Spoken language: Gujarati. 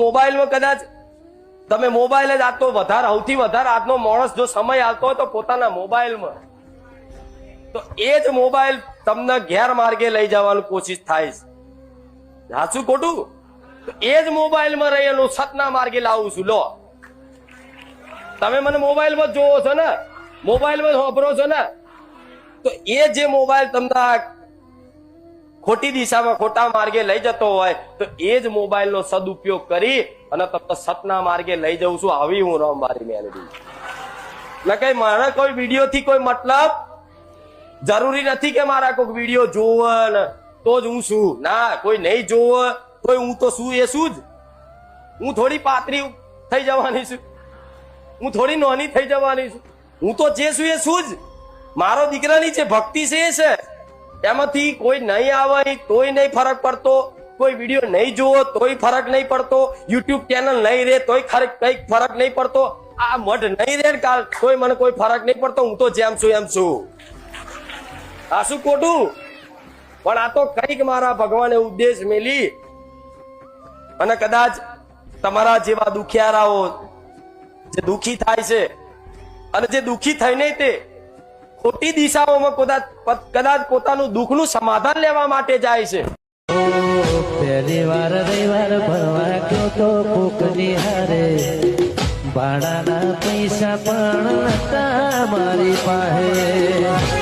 મોબાઈલમાં કદાચ તમે મોબાઈલ જ આજતો વધારે સૌથી વધારે આજનો માણસ જો સમય આવતો હોય તો પોતાના મોબાઈલમાં, તો એ જ મોબાઈલ તમને ગેરમાર્ગે લઈ જવાની કોશિશ થાય છે. સાચું ખોટું? તો એ જ મોબાઈલમાં રહેલું સતના માર્ગે લાવું છું. લો, તમે મને મોબાઈલમાં જોવો છો ને, મોબાઈલમાં વાપરો છો ને, તો એ જે મોબાઈલ તમને ખોટી દિશામાં ખોટા માર્ગે લઈ જતો હોય તો એ જ મોબાઈલનો સદુપયોગ કરી અને તમને સતના માર્ગે લઈ જઉં છું. આવી હું રામ મારી મેલડી. એટલે કઈ મારે કોઈ વિડીયો થી કોઈ મતલબ જરૂરી નથી કે મારા કોઈ વિડીયો જોવે ને તો જ હું છું. ના, કોઈ નહીં જોવે તો હું તો શું એ શું જ. હું થોડી પાતળી થઈ જવાની છું, હું થોડી નાની થઈ જવાની છું. હું તો જે છું એ શું જ. મારો દીકરાની જે ભક્તિ છે એ છે. એમાંથી કોઈ નહીં આવે તોય નહીં ફરક પડતો, કોઈ વિડીયો નહીં જોવો તોય ફરક નહીં પડતો, યુટ્યુબ ચેનલ નહીં રહે તોય કઈક ફરક નહીં પડતો, આ મઢ નહીં રહે કાલ તોય મને કોઈ ફરક નહીં પડતો. હું તો જેમ છું એમ છું. આ શું ખોટું? પણ આ તો કઈક મારા ભગવાને ઉદ્દેશ મેલી અને કદાચ તમારા જેવા દુખિયારાઓ જે દુખી થાય છે અને જે દુખી થઈને તે ખોટી દિશાઓમાં કદાચ પોતાનું દુઃખનું સમાધાન લેવા માટે જાય છે. પહેલી વાર રવિવાર ભરવા ગયો તો કોકની હારે, ભાડાના પૈસા પણ નતા મારી પાસે.